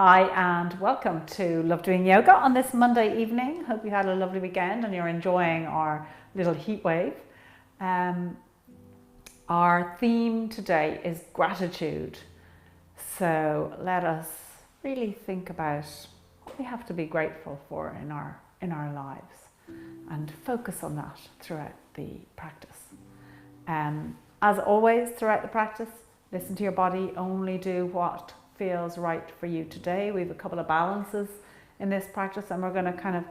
Hi and welcome to Love Doing Yoga on this Monday evening. Hope you had a lovely weekend and you're enjoying our little heat wave. Our theme today is gratitude. So let us really think about what we have to be grateful for in our lives and focus on that throughout the practice. As always, throughout the practice, listen to your body, only do what feels right for you today. We have a couple of balances in this practice and we're going to kind of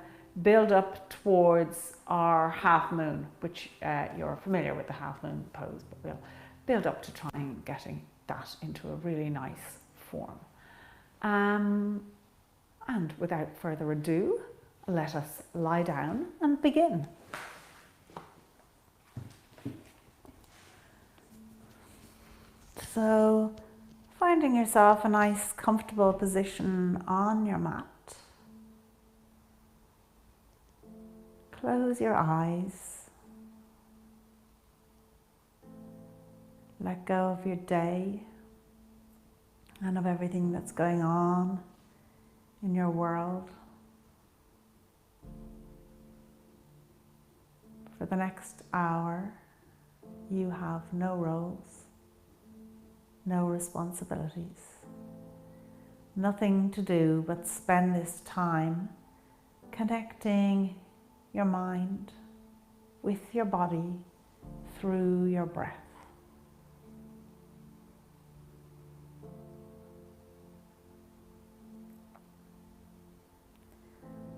build up towards our half moon, which you're familiar with the half moon pose, but we'll build up to trying getting that into a really nice form. And without further ado, let us lie down and begin. So, finding yourself a nice, comfortable position on your mat. Close your eyes. Let go of your day and of everything that's going on in your world. For the next hour, you have no roles. No responsibilities, nothing to do but spend this time connecting your mind with your body through your breath.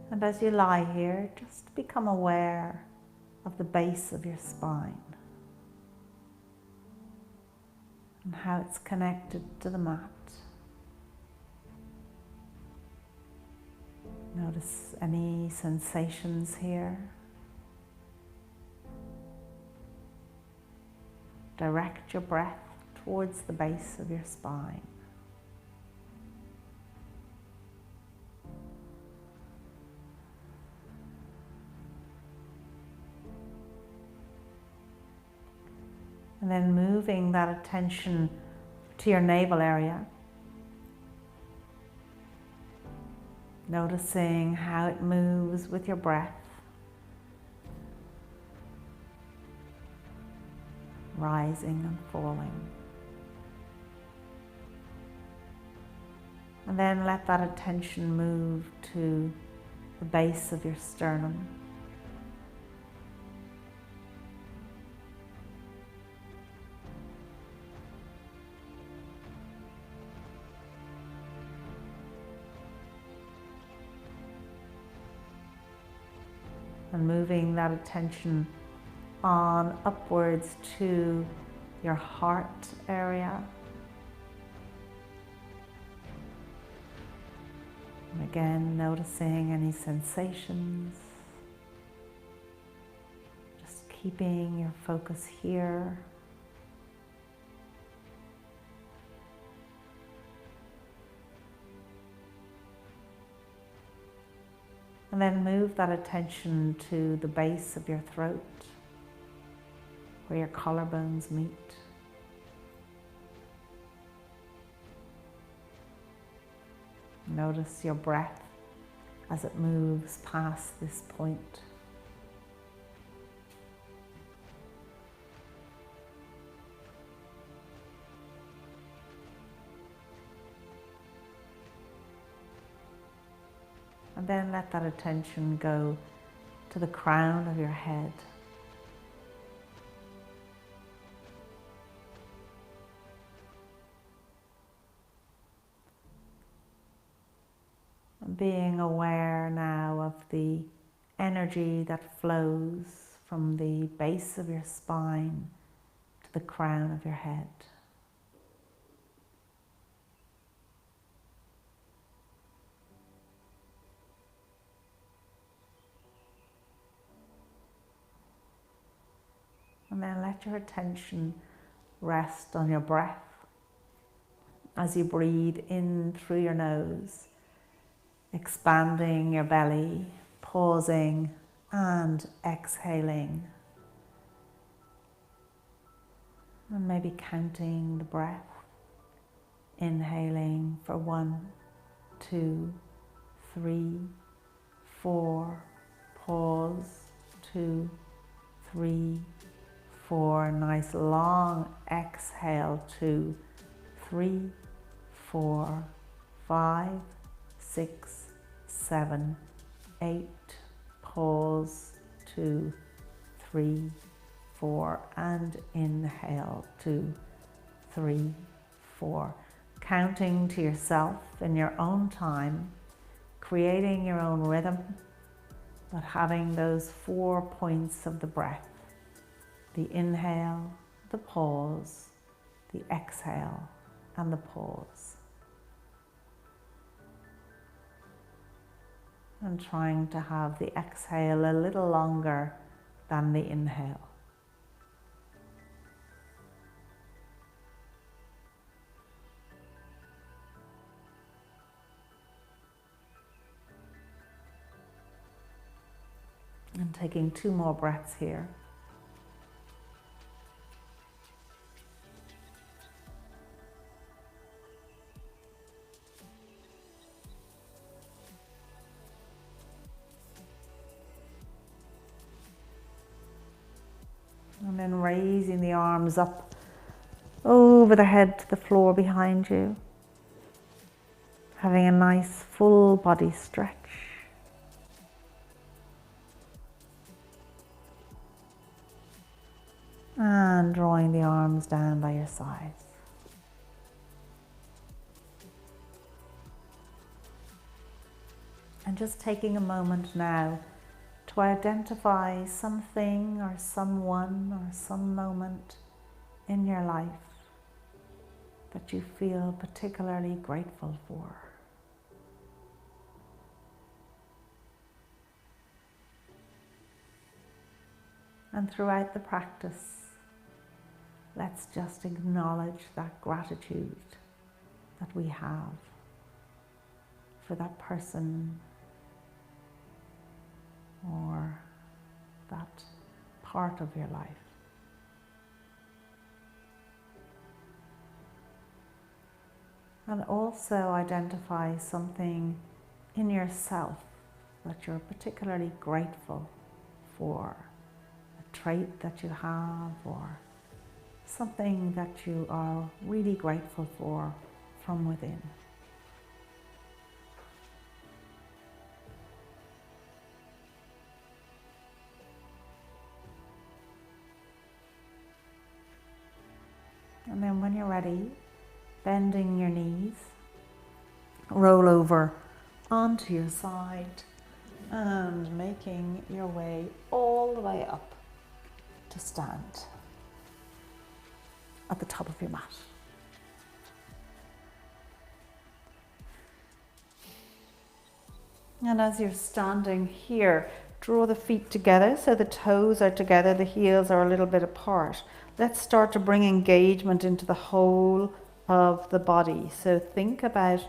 And as you lie here, just become aware of the base of your spine and how it's connected to the mat. Notice any sensations here. Direct your breath towards the base of your spine. And then moving that attention to your navel area. Noticing how it moves with your breath. Rising and falling. And then let that attention move to the base of your sternum. And moving that attention on upwards to your heart area. And again, noticing any sensations. Just keeping your focus here. And then move that attention to the base of your throat, where your collarbones meet. Notice your breath as it moves past this point. And then let that attention go to the crown of your head. And being aware now of the energy that flows from the base of your spine to the crown of your head. And then let your attention rest on your breath as you breathe in through your nose, expanding your belly, pausing and exhaling. And maybe counting the breath, inhaling for 1, 2, 3, 4. Pause. 2, 3, 4. Nice long exhale. 2, 3, 4, 5, 6, 7, 8. Pause. 2, 3, 4. And inhale. 2, 3, 4. Counting to yourself in your own time, creating your own rhythm, but having those 4 points of the breath. The inhale, the pause, the exhale, and the pause. And trying to have the exhale a little longer than the inhale. And taking 2 more breaths here. And then raising the arms up over the head to the floor behind you. Having a nice full body stretch. And drawing the arms down by your sides. And just taking a moment now to identify something or someone or some moment in your life that you feel particularly grateful for. And throughout the practice, let's just acknowledge that gratitude that we have for that person or that part of your life. And also identify something in yourself that you're particularly grateful for, a trait that you have or something that you are really grateful for from within. And then when you're ready, bending your knees, roll over onto your side and making your way all the way up to stand at the top of your mat. And as you're standing here, draw the feet together so the toes are together, the heels are a little bit apart. Let's start to bring engagement into the whole of the body. So think about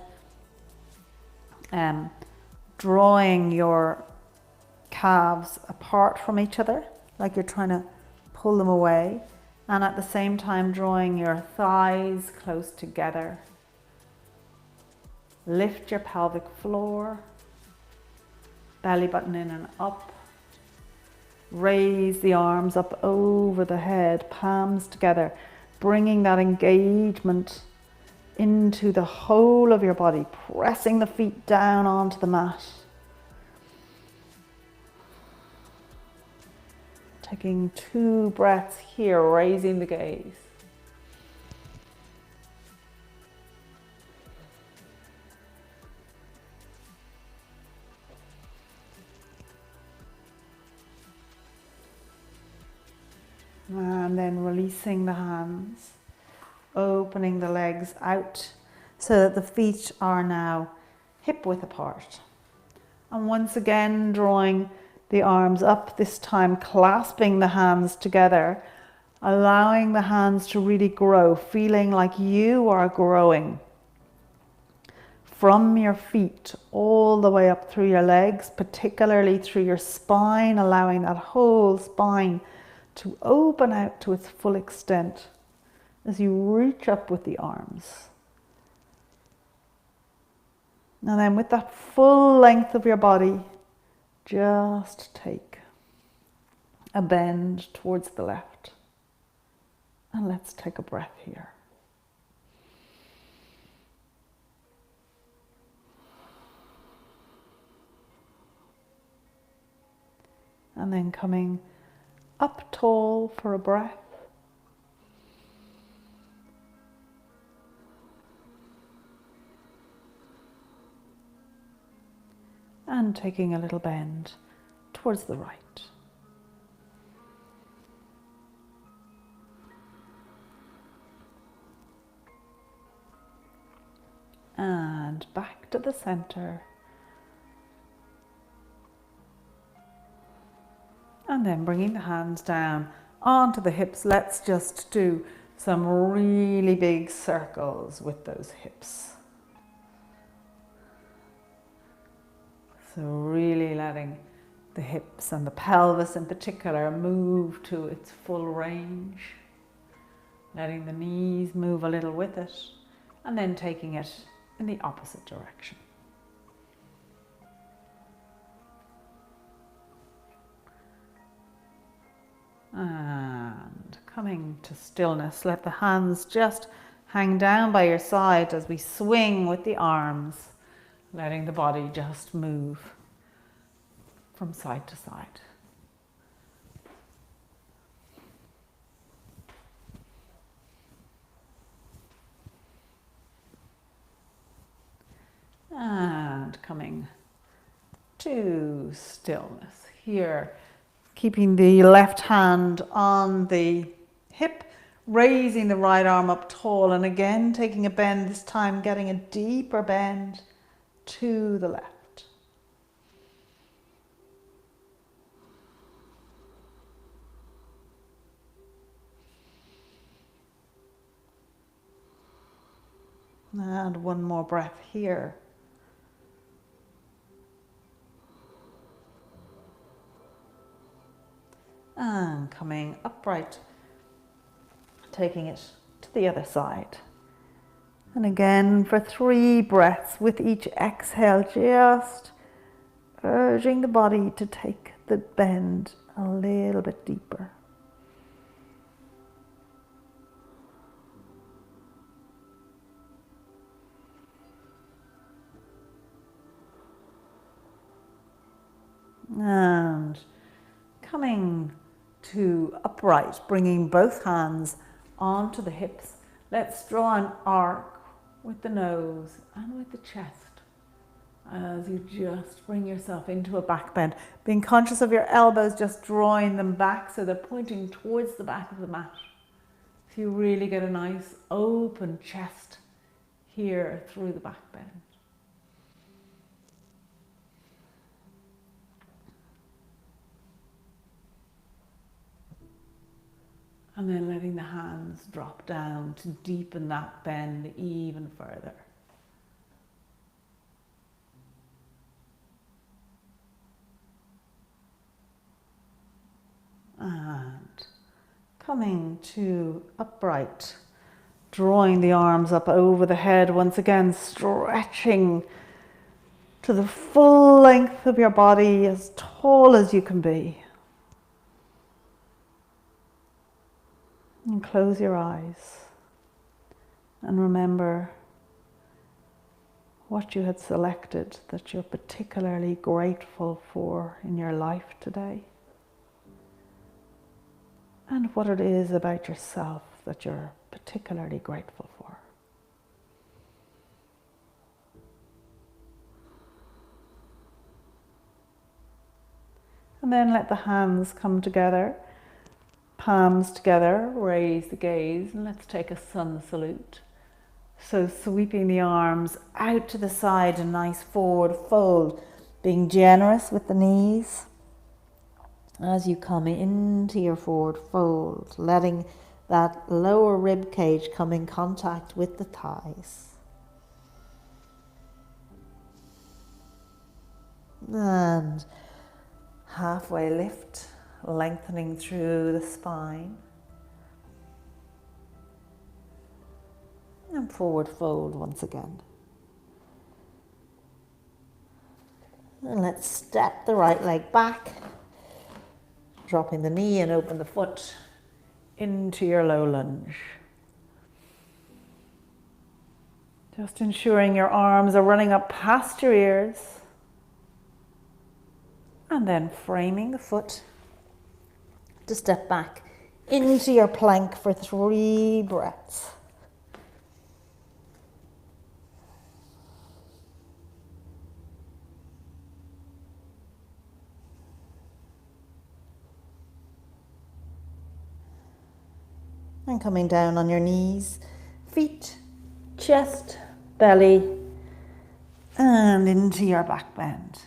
drawing your calves apart from each other, like you're trying to pull them away, and at the same time drawing your thighs close together. Lift your pelvic floor, belly button in and up. Raise the arms up over the head, palms together, bringing that engagement into the whole of your body, pressing the feet down onto the mat. Taking 2 breaths here, raising the gaze. And then releasing the hands, opening the legs out so that the feet are now hip width apart. And once again, drawing the arms up, this time clasping the hands together, allowing the hands to really grow, feeling like you are growing from your feet all the way up through your legs, particularly through your spine, allowing that whole spine to open out to its full extent as you reach up with the arms. And then with that full length of your body, just take a bend towards the left. And let's take a breath here. And then coming up tall for a breath. And taking a little bend towards the right. And back to the center. And then bringing the hands down onto the hips. Let's just do some really big circles with those hips. So really letting the hips and the pelvis in particular move to its full range. Letting the knees move a little with it. And then taking it in the opposite direction. And coming to stillness, let the hands just hang down by your side as we swing with the arms, letting the body just move from side to side. And coming to stillness here. Keeping the left hand on the hip, raising the right arm up tall, and again taking a bend, this time getting a deeper bend to the left. And one more breath here. And coming upright, taking it to the other side. And again for 3 breaths with each exhale, just urging the body to take the bend a little bit deeper. And coming to upright, bringing both hands onto the hips. Let's draw an arc with the nose and with the chest as you just bring yourself into a back bend. Being conscious of your elbows, just drawing them back so they're pointing towards the back of the mat. So you really get a nice open chest here through the back bend. And then letting the hands drop down to deepen that bend even further. And coming to upright, drawing the arms up over the head, once again stretching to the full length of your body, as tall as you can be. And close your eyes and remember what you had selected that you're particularly grateful for in your life today, and what it is about yourself that you're particularly grateful for. And then let the hands come together. Palms together, raise the gaze, and let's take a sun salute. So sweeping the arms out to the side, a nice forward fold, being generous with the knees as you come into your forward fold, letting that lower rib cage come in contact with the thighs. And halfway lift, lengthening through the spine. And forward fold once again. And let's step the right leg back, dropping the knee and open the foot into your low lunge. Just ensuring your arms are running up past your ears. And then framing the foot to step back into your plank for 3 breaths. And coming down on your knees, feet, chest, belly, and into your back bend.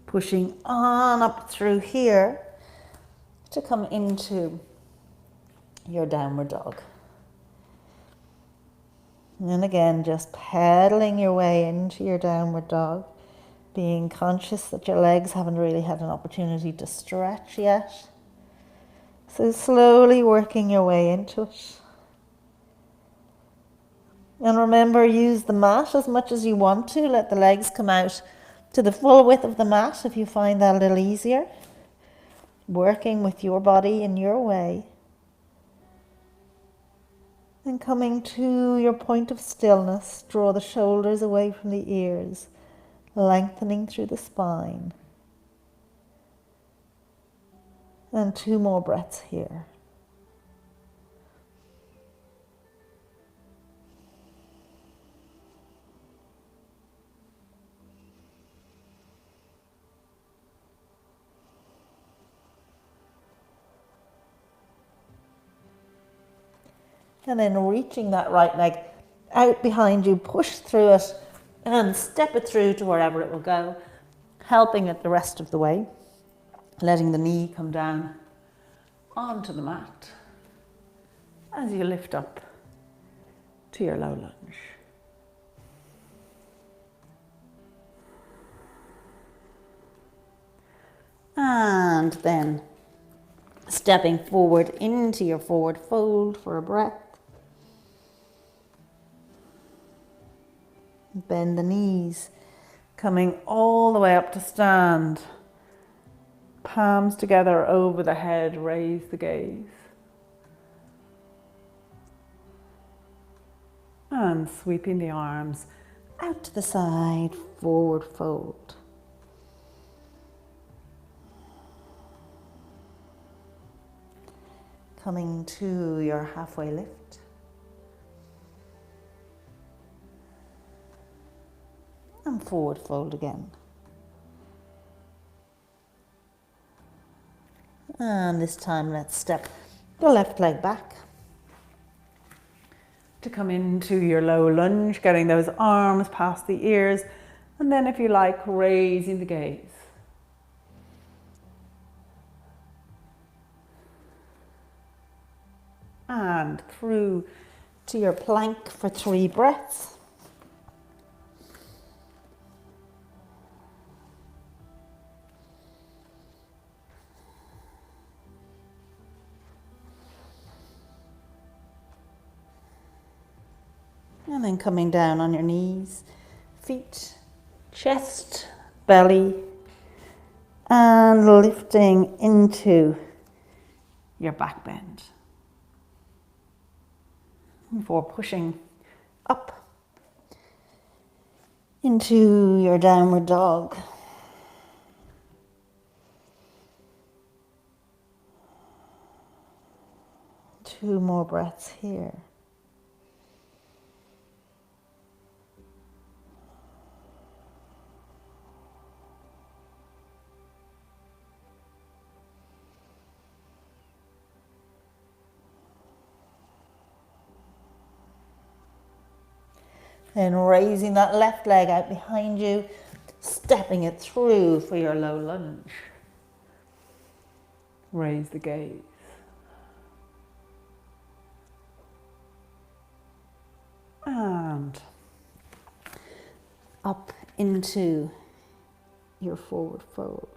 Pushing on up through here to come into your downward dog. And again, just pedaling your way into your downward dog, being conscious that your legs haven't really had an opportunity to stretch yet. So slowly working your way into it. And remember, use the mat as much as you want to. Let the legs come out to the full width of the mat if you find that a little easier. Working with your body in your way. And coming to your point of stillness, draw the shoulders away from the ears, lengthening through the spine. And 2 more breaths here. And then reaching that right leg out behind you, push through it and step it through to wherever it will go, helping it the rest of the way. Letting the knee come down onto the mat as you lift up to your low lunge. And then stepping forward into your forward fold for a breath. Bend the knees, coming all the way up to stand. Palms together over the head, raise the gaze. And sweeping the arms out to the side, forward fold. Coming to your halfway lift. And forward fold again. And this time let's step the left leg back. To come into your low lunge, getting those arms past the ears. And then if you like, raising the gaze. And through to your plank for 3 breaths. And then coming down on your knees, feet, chest, belly, and lifting into your back bend. Before pushing up into your downward dog. Two more breaths here. Then raising that left leg out behind you, stepping it through for your low lunge. Raise the gaze. And up into your forward fold.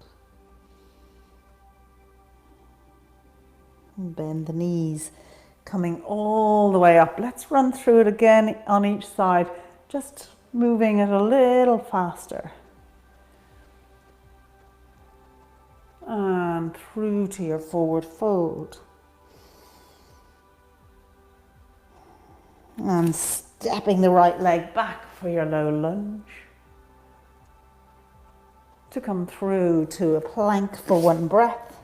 And bend the knees, coming all the way up. Let's run through it again on each side. Just moving it a little faster. and through to your forward fold. And stepping the right leg back for your low lunge. To come through to a plank for one breath.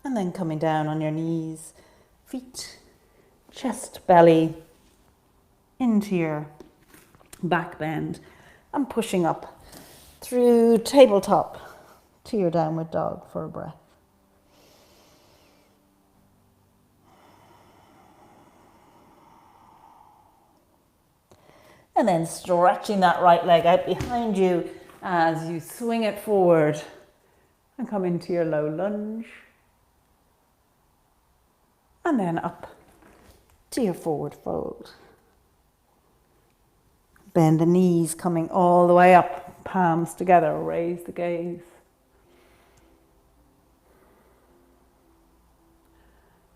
And then coming down on your knees, feet, chest, belly, into your back bend and pushing up through tabletop to your downward dog for a breath. And then stretching that right leg out behind you as you swing it forward and come into your low lunge. And then up to your forward fold. Bend the knees, coming all the way up, palms together, raise the gaze.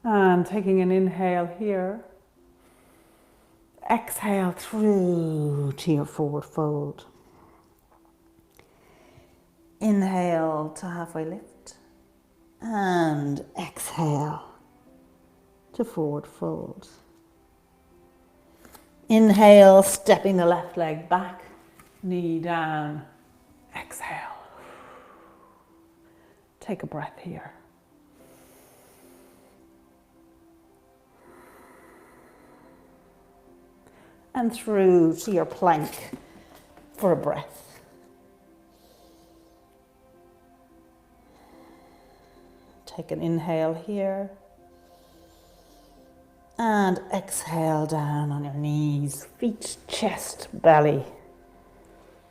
And taking an inhale here. Exhale through to your forward fold. Inhale to halfway lift. And exhale to forward fold. Inhale, stepping the left leg back, knee down. Exhale. Take a breath here. And through to your plank for a breath. Take an inhale here. And exhale down on your knees, feet, chest, belly.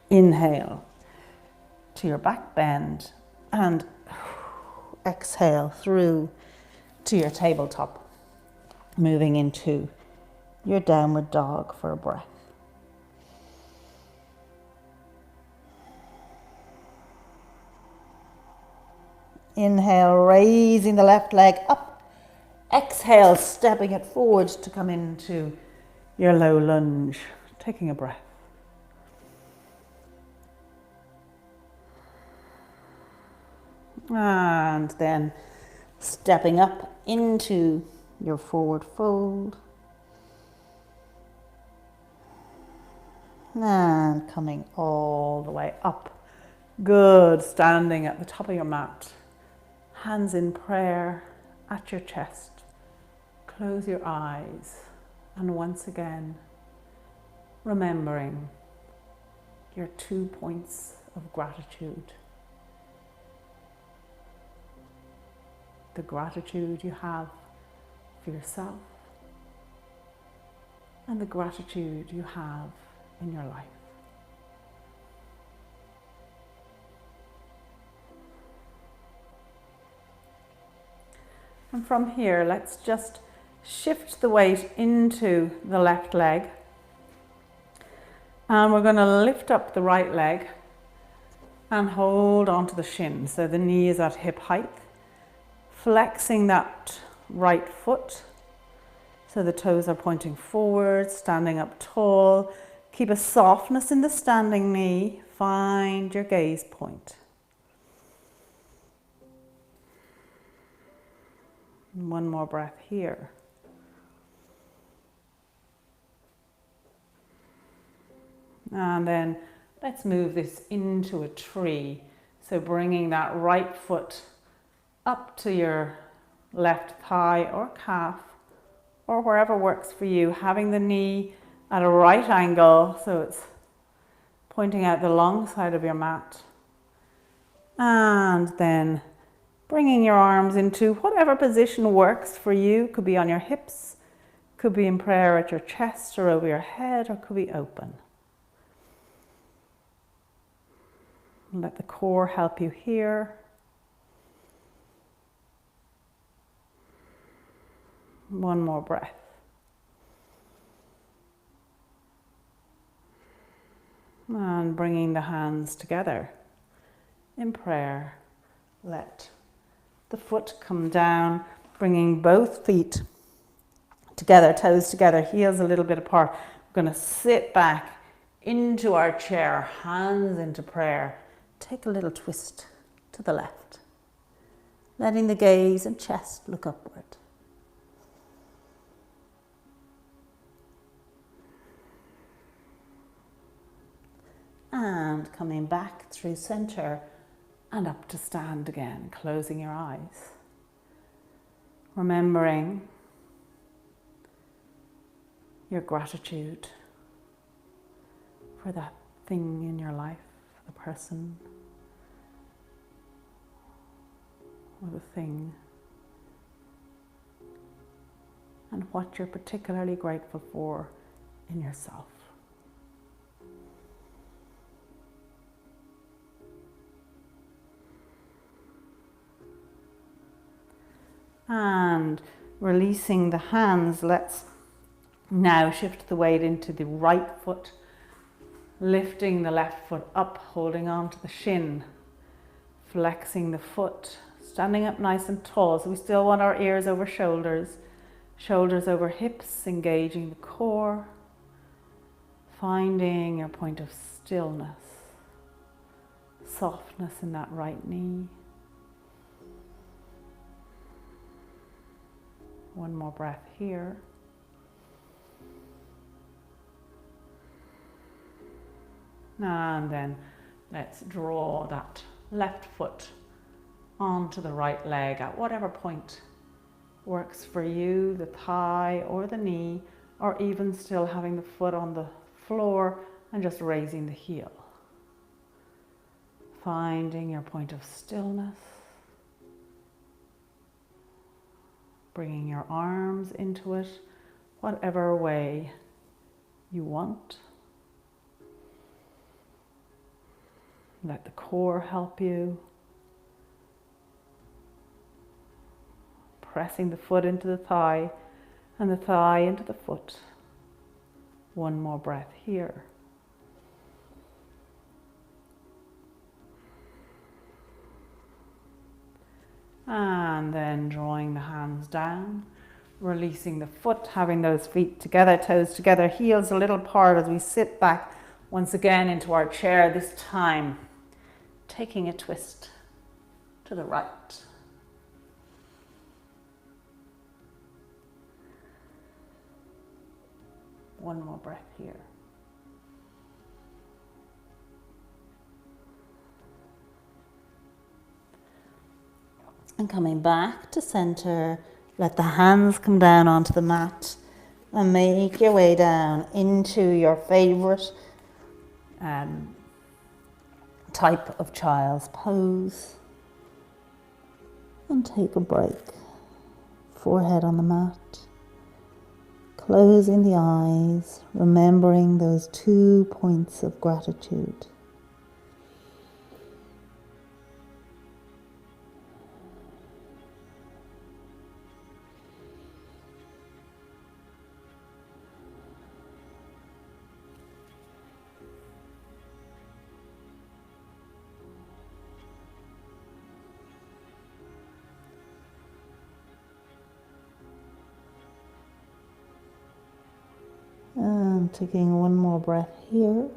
Inhale to your back bend and exhale through to your tabletop, moving into your downward dog for a breath. Inhale, raising the left leg up. Exhale, stepping it forward to come into your low lunge. Taking a breath. And then stepping up into your forward fold. And coming all the way up. Good. Standing at the top of your mat. Hands in prayer at your chest. Close your eyes. And once again, remembering your 2 points of gratitude. The gratitude you have for yourself and the gratitude you have in your life. And from here, let's just shift the weight into the left leg. And we're going to lift up the right leg and hold onto the shin. So the knee is at hip height. Flexing that right foot. So the toes are pointing forward, standing up tall. Keep a softness in the standing knee. Find your gaze point. One more breath here. And then let's move this into a tree. So bringing that right foot up to your left thigh or calf or wherever works for you. Having the knee at a right angle so it's pointing out the long side of your mat. And then bringing your arms into whatever position works for you. Could be on your hips, could be in prayer at your chest or over your head, or could be open. Let the core help you here. One more breath. And bringing the hands together in prayer. Let the foot come down, bringing both feet together, toes together, heels a little bit apart. We're going to sit back into our chair, hands into prayer. take a little twist to the left, letting the gaze and chest look upward. And coming back through center and up to stand again, closing your eyes. Remembering your gratitude for that thing in your life, the person or the thing, and what you're particularly grateful for in yourself. And releasing the hands, let's now shift the weight into the right foot, lifting the left foot up, holding on to the shin, flexing the foot, standing up nice and tall. So we still want our ears over shoulders, shoulders over hips, engaging the core, finding your point of stillness, softness in that right knee. One more breath here. And then let's draw that left foot onto the right leg at whatever point works for you, the thigh or the knee, or even still having the foot on the floor and just raising the heel. Finding your point of stillness. Bringing your arms into it, whatever way you want. Let the core help you. Pressing the foot into the thigh and the thigh into the foot. One more breath here. And then drawing the hands down, releasing the foot, having those feet together, toes together, heels a little apart as we sit back once again into our chair, this time taking a twist to the right. One more breath here. And coming back to center, let the hands come down onto the mat and make your way down into your favorite type of child's pose. And take a break. Forehead on the mat. Closing the eyes, remembering those 2 points of gratitude. And taking one more breath here.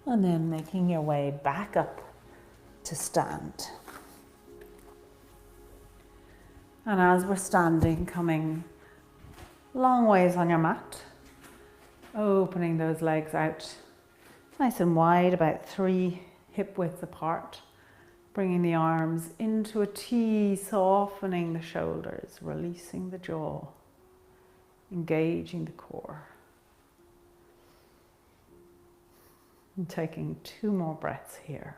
And then making your way back up to stand. And as we're standing, coming long ways on your mat, opening those legs out nice and wide, about 3 hip widths apart. Bringing the arms into a T, softening the shoulders, releasing the jaw, engaging the core. And taking 2 more breaths here.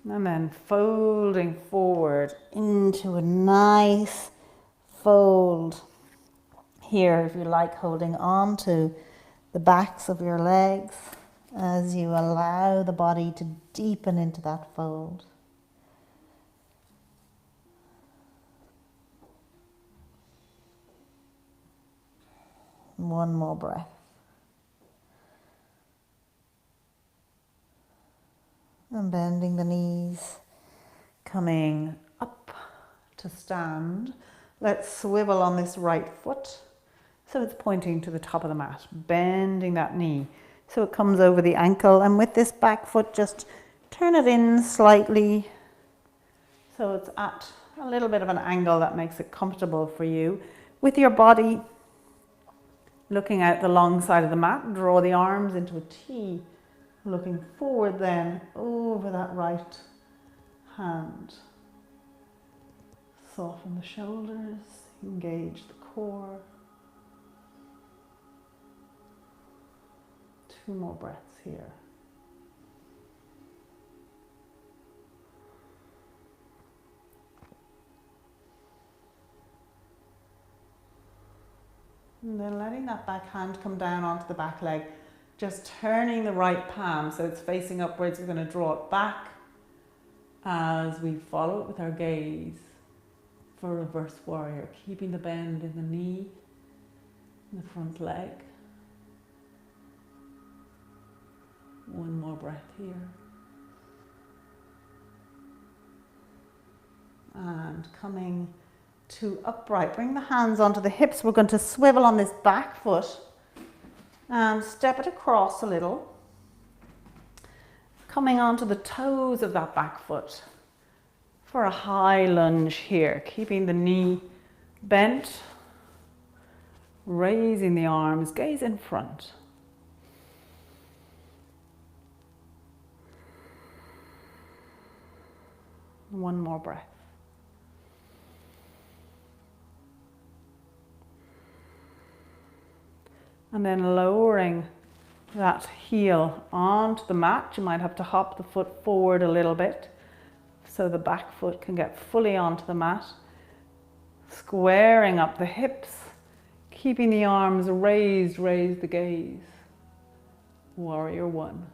And then folding forward into a nice fold here, if you like, holding on to the backs of your legs as you allow the body to deepen into that fold. One more breath. And bending the knees, Coming up to stand. Let's swivel on this right foot. So it's pointing to the top of the mat, bending that knee. So it comes over the ankle, and with this back foot, just turn it in slightly. So it's at a little bit of an angle that makes it comfortable for you. With your body looking out the long side of the mat, draw the arms into a T, looking forward then over that right hand. Soften the shoulders, engage the core. 2 more breaths here. And then letting that back hand come down onto the back leg, just turning the right palm so it's facing upwards. We're going to draw it back as we follow it with our gaze for reverse warrior, keeping the bend in the knee, in the front leg. 1 more breath here. And coming to upright, bring the hands onto the hips. We're going to swivel on this back foot and step it across a little. Coming onto the toes of that back foot for a high lunge here, keeping the knee bent, raising the arms, gaze in front. One more breath. And then lowering that heel onto the mat. You might have to hop the foot forward a little bit so the back foot can get fully onto the mat. Squaring up the hips, keeping the arms raised, raise the gaze. Warrior 1.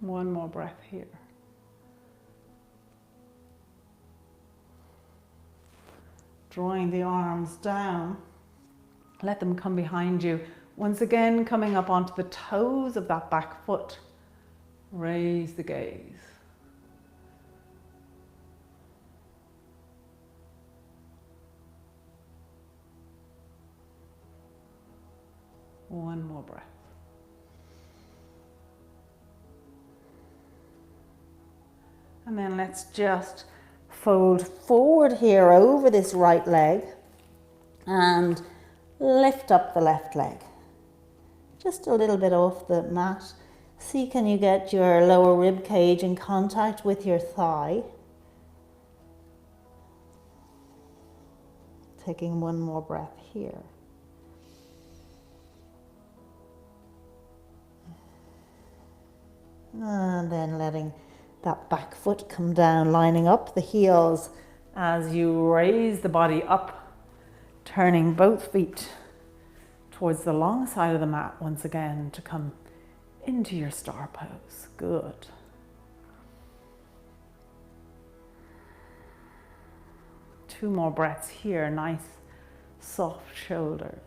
One more breath here. Drawing the arms down, let them come behind you. Once again, coming up onto the toes of that back foot. Raise the gaze. One more breath. And then let's just fold forward here over this right leg and lift up the left leg. Just a little bit off the mat. See, can you get your lower rib cage in contact with your thigh? Taking one more breath here. And then letting that back foot come down, lining up the heels as you raise the body up, turning both feet towards the long side of the mat once again to come into your star pose. Good. Two more breaths here, nice soft shoulders.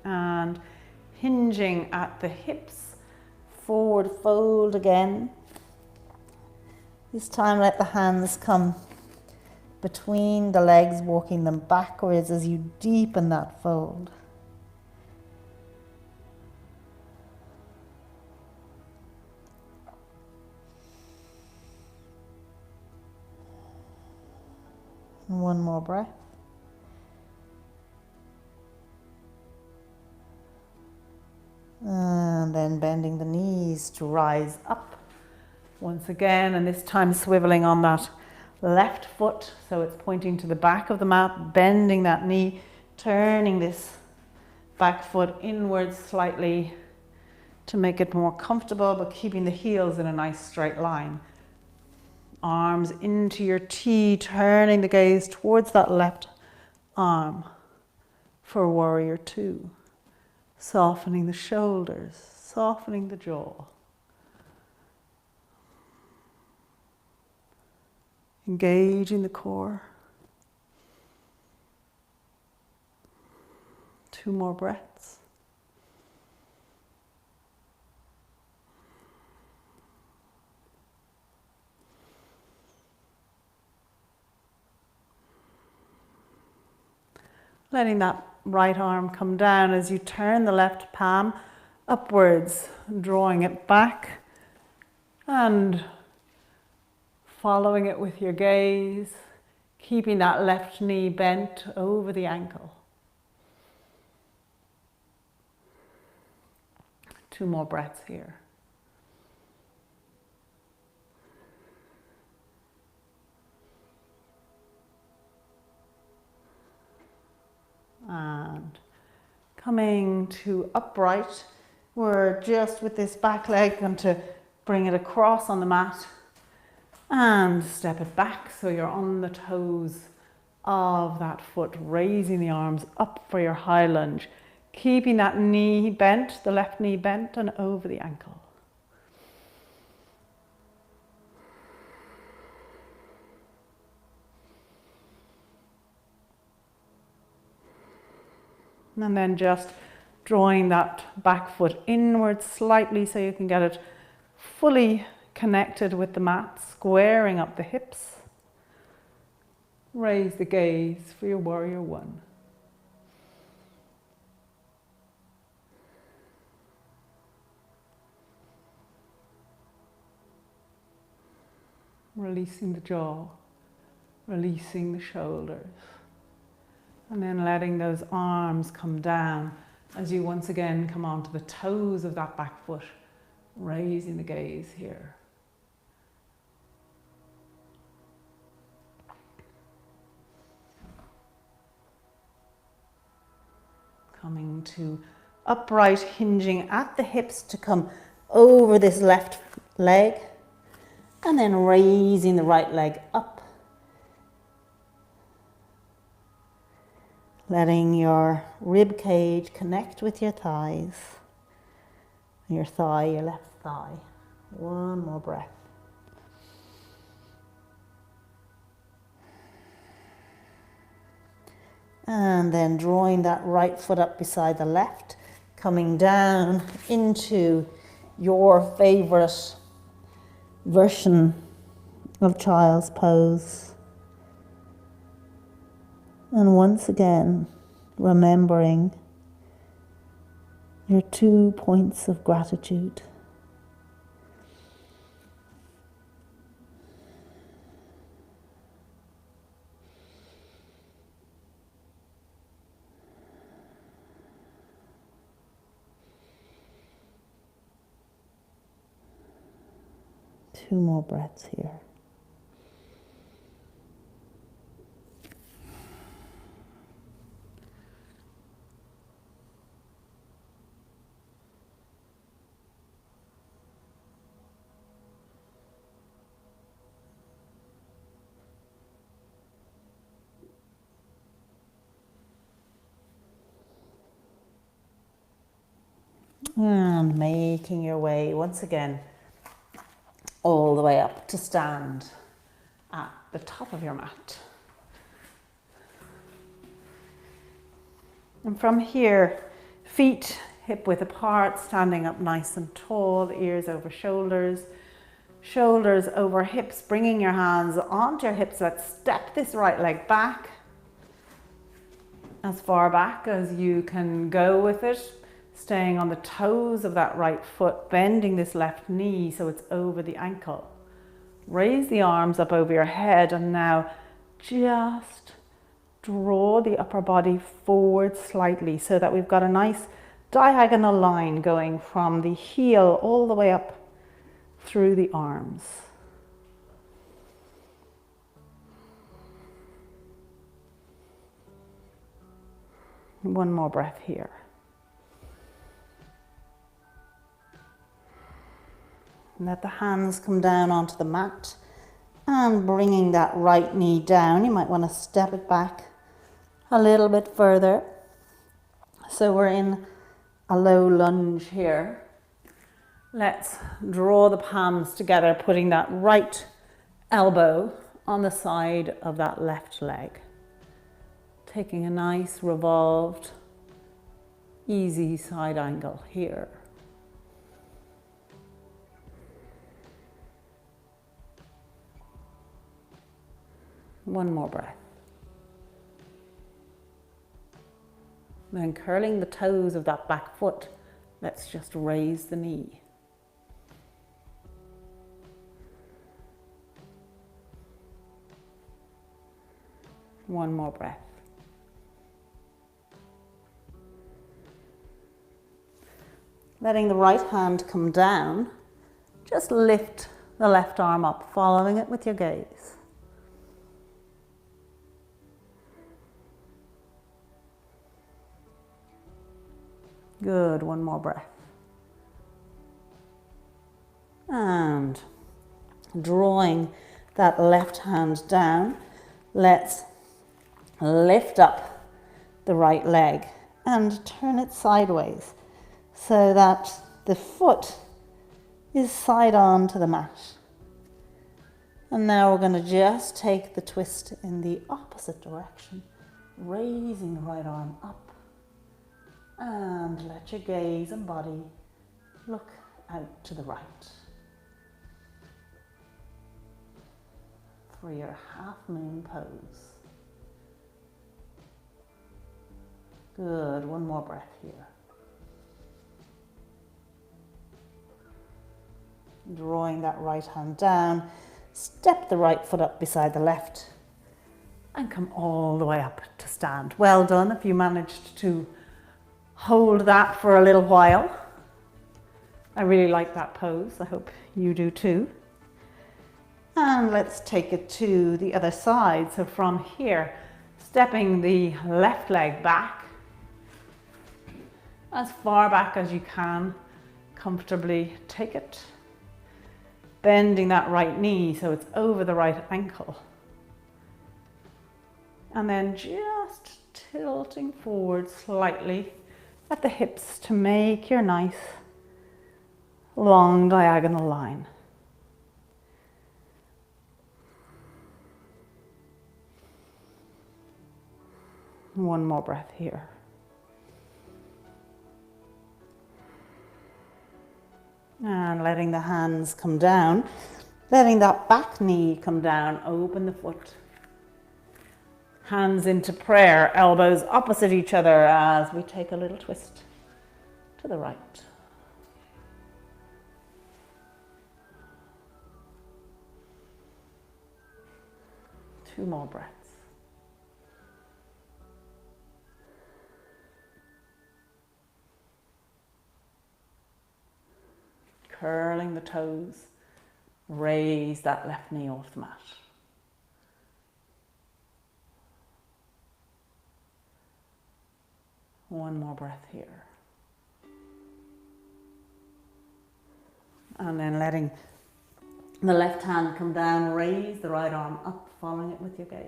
And hinging at the hips, forward fold again. This time let the hands come between the legs, walking them backwards as you deepen that fold. And one more breath. And then bending the knees to rise up once again, and this time swiveling on that left foot, so it's pointing to the back of the mat, bending that knee, turning this back foot inwards slightly to make it more comfortable, but keeping the heels in a nice straight line. Arms into your T, turning the gaze towards that left arm for warrior 2. Softening the shoulders, softening the jaw. Engaging the core. 2 more breaths. Letting that right arm come down as you turn the left palm upwards, drawing it back and following it with your gaze, keeping that left knee bent over the ankle. 2 more breaths here. And coming to upright, we're just with this back leg going to bring it across on the mat and step it back so you're on the toes of that foot, raising the arms up for your high lunge, keeping that knee bent, the left knee bent and over the ankle. And then just drawing that back foot inwards slightly so you can get it fully connected with the mat, squaring up the hips. Raise the gaze for your warrior 1. Releasing the jaw, releasing the shoulders. And then letting those arms come down as you once again come onto the toes of that back foot, raising the gaze here. Coming to upright, hinging at the hips to come over this left leg, and then raising the right leg up. Letting your rib cage connect with your thighs, your thigh, your left thigh. 1 more breath. And then drawing that right foot up beside the left, coming down into your favorite version of child's pose. And once again, remembering your 2 points of gratitude. Two more breaths here. And making your way once again all the way up to stand at the top of your mat. And from here, feet hip width apart, standing up nice and tall, ears over shoulders, shoulders over hips, bringing your hands onto your hips. Let's step this right leg back, as far back as you can go with it. Staying on the toes of that right foot, bending this left knee so it's over the ankle. Raise the arms up over your head and now just draw the upper body forward slightly so that we've got a nice diagonal line going from the heel all the way up through the arms. One more breath here. Let the hands come down onto the mat and bringing that right knee down. You might want to step it back a little bit further. So we're in a low lunge here. Let's draw the palms together, putting that right elbow on the side of that left leg. Taking a nice revolved, easy side angle here. One more breath. Then curling the toes of that back foot, let's just raise the knee. One more breath. Letting the right hand come down, just lift the left arm up, following it with your gaze. Good, one more breath. And drawing that left hand down, let's lift up the right leg and turn it sideways so that the foot is side on to the mat. And now we're going to just take the twist in the opposite direction, raising the right arm up. And let your gaze and body look out to the right for your half moon pose. Good, one more breath here. Drawing that right hand down, step the right foot up beside the left and come all the way up to stand. Well done if you managed to hold that for a little while. I really like that pose. I hope you do too. And let's take it to the other side. So from here, stepping the left leg back, as far back as you can, comfortably take it. Bending that right knee so it's over the right ankle. And then just tilting forward slightly at the hips to make your nice long diagonal line. One more breath here. And letting the hands come down, letting that back knee come down, open the foot. Hands into prayer, elbows opposite each other as we take a little twist to the right. Two more breaths. Curling the toes, raise that left knee off the mat. One more breath here. And then letting the left hand come down, raise the right arm up, following it with your gaze.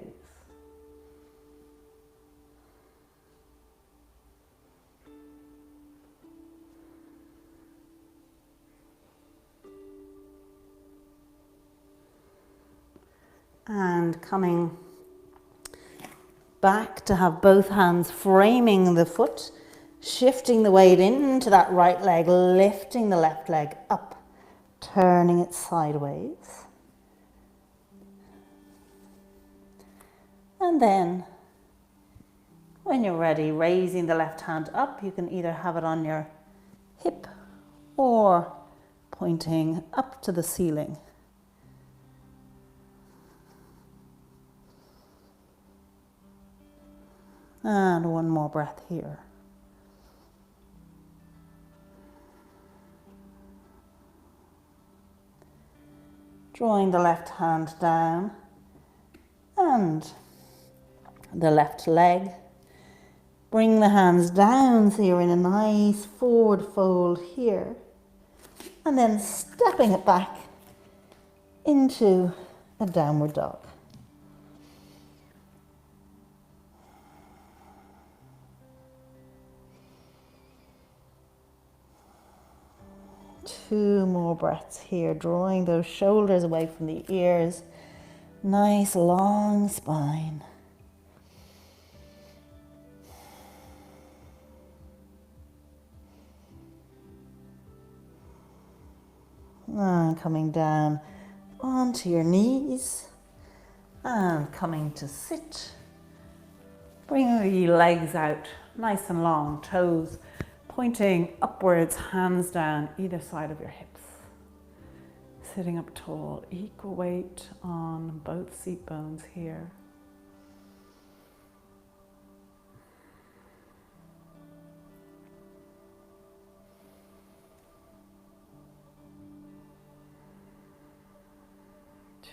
And coming back to have both hands framing the foot, shifting the weight into that right leg, lifting the left leg up, turning it sideways. And then, when you're ready, raising the left hand up, you can either have it on your hip or pointing up to the ceiling. And one more breath here. Drawing the left hand down and the left leg. Bring the hands down so you're in a nice forward fold here. And then stepping it back into a downward dog. 2 more breaths here, drawing those shoulders away from the ears. Nice long spine. And coming down onto your knees and coming to sit. Bring the legs out nice and long, toes pointing upwards, hands down either side of your hips. Sitting up tall, equal weight on both seat bones here.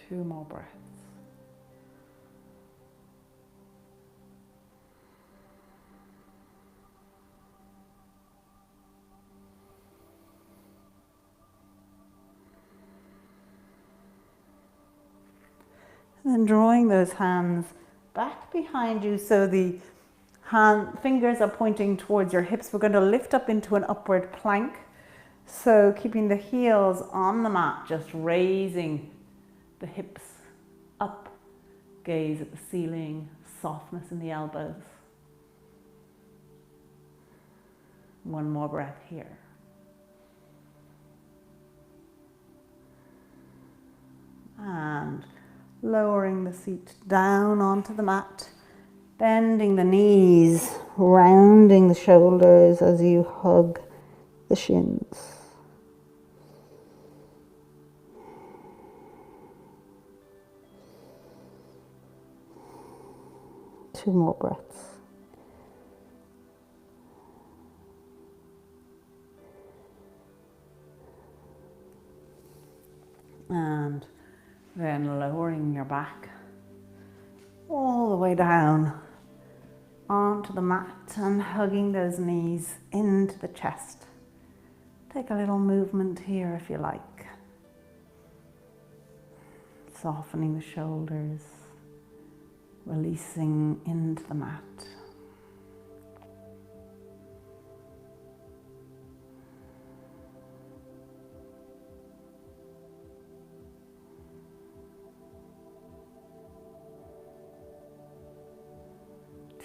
Two more breaths. And then drawing those hands back behind you so the fingers are pointing towards your hips. We're going to lift up into an upward plank. So keeping the heels on the mat, just raising the hips up, gaze at the ceiling, softness in the elbows. One more breath here. And lowering the seat down onto the mat, bending the knees, rounding the shoulders as you hug the shins. Two more breaths. And then lowering your back all the way down onto the mat and hugging those knees into the chest. Take a little movement here if you like. Softening the shoulders, releasing into the mat.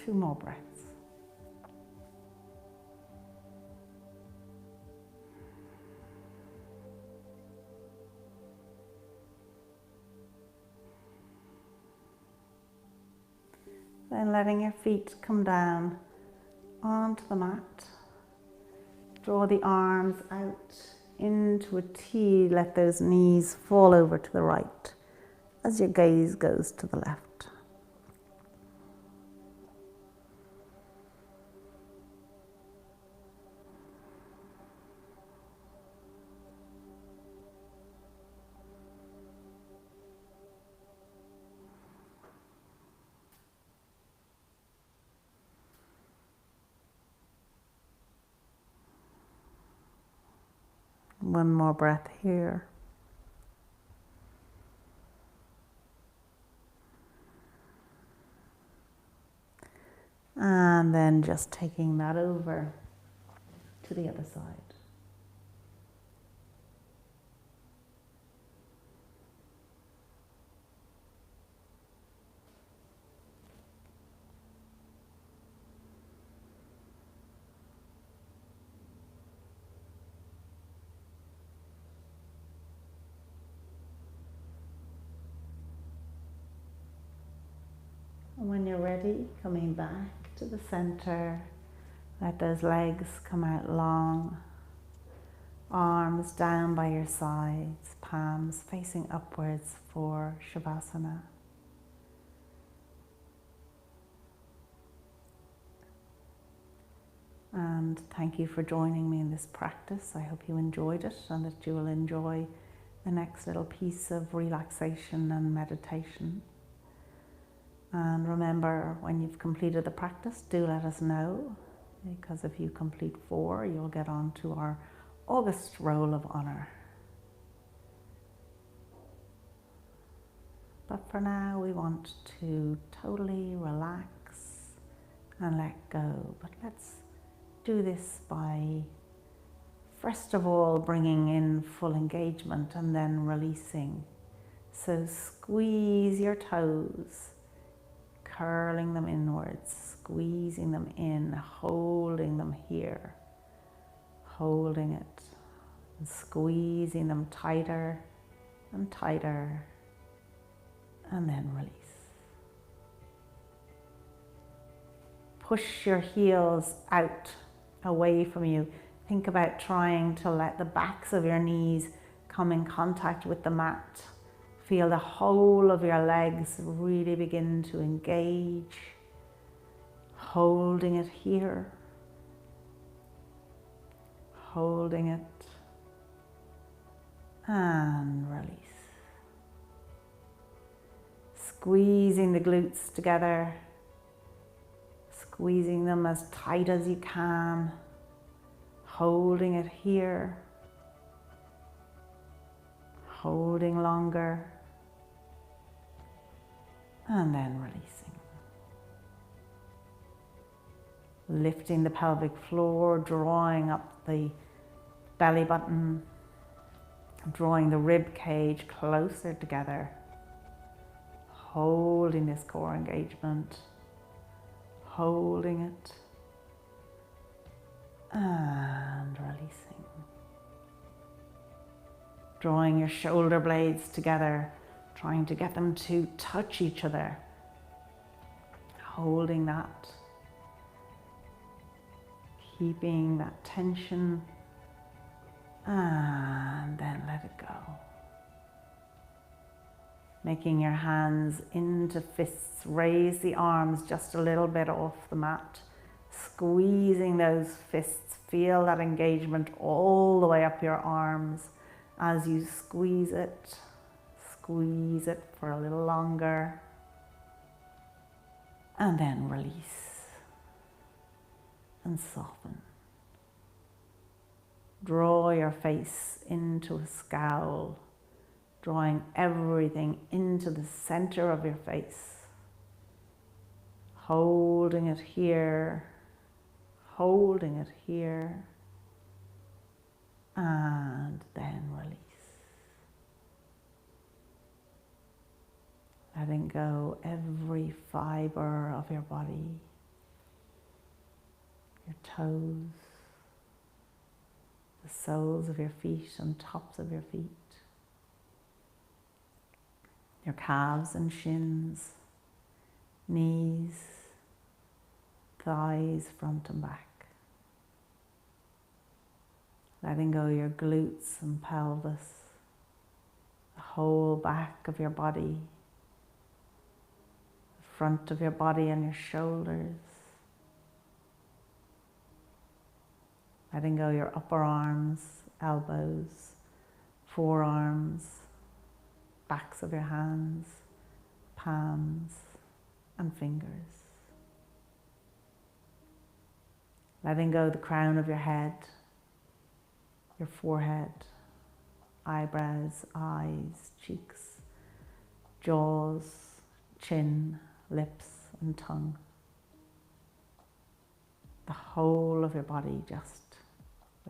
Two more breaths. Then letting your feet come down onto the mat. Draw the arms out into a T. Let those knees fall over to the right as your gaze goes to the left. One more breath here. And then just taking that over to the other side. And when you're ready, coming back to the center, let those legs come out long, arms down by your sides, palms facing upwards for Shavasana. And thank you for joining me in this practice. I hope you enjoyed it and that you will enjoy the next little piece of relaxation and meditation. And remember, when you've completed the practice, do let us know, because if you complete 4, you'll get on to our August Roll of Honor. But for now, we want to totally relax and let go. But let's do this by First of all, bringing in full engagement and then releasing. So squeeze your toes, curling them inwards, squeezing them in, holding them here, holding it, and squeezing them tighter and tighter, and then release. Push your heels out, away from you. Think about trying to let the backs of your knees come in contact with the mat. Feel the whole of your legs really begin to engage, holding it here, holding it, and release. Squeezing the glutes together, squeezing them as tight as you can, holding it here, holding longer, and then releasing. Lifting the pelvic floor, drawing up the belly button, drawing the rib cage closer together, holding this core engagement, holding it, and releasing. Drawing your shoulder blades together, trying to get them to touch each other, holding that, keeping that tension, and then let it go. Making your hands into fists, raise the arms just a little bit off the mat, squeezing those fists, feel that engagement all the way up your arms as you squeeze it for a little longer, and then release and soften. Draw your face into a scowl, drawing everything into the center of your face, holding it here, and then release. Letting go every fiber of your body, your toes, the soles of your feet and tops of your feet, your calves and shins, knees, thighs, front and back. Letting go your glutes and pelvis, the whole back of your body, the front of your body and your shoulders. Letting go your upper arms, elbows, forearms, backs of your hands, palms and fingers. Letting go the crown of your head, your forehead, eyebrows, eyes, cheeks, jaws, chin, lips and tongue. The whole of your body, just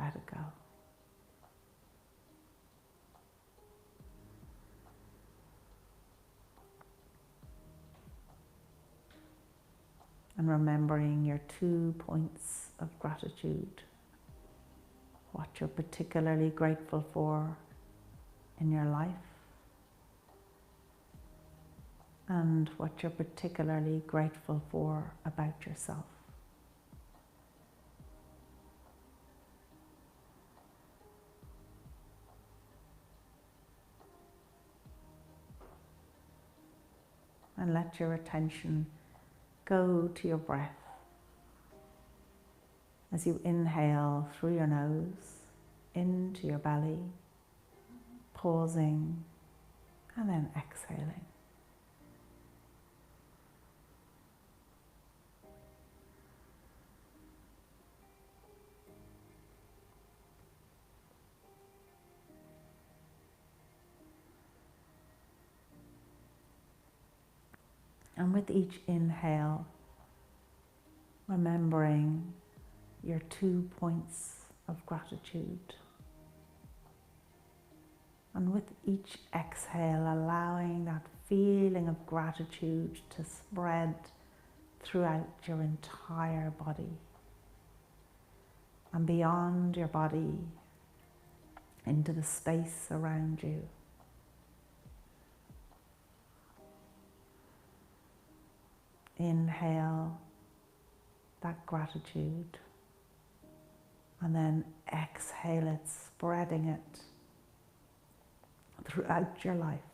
let it go. And remembering your 2 points of gratitude, what you're particularly grateful for in your life, and what you're particularly grateful for about yourself. And let your attention go to your breath as you inhale through your nose into your belly, pausing and then exhaling. And with each inhale, remembering your 2 points of gratitude. And with each exhale, allowing that feeling of gratitude to spread throughout your entire body and beyond your body into the space around you. Inhale that gratitude and then exhale it, spreading it throughout your life.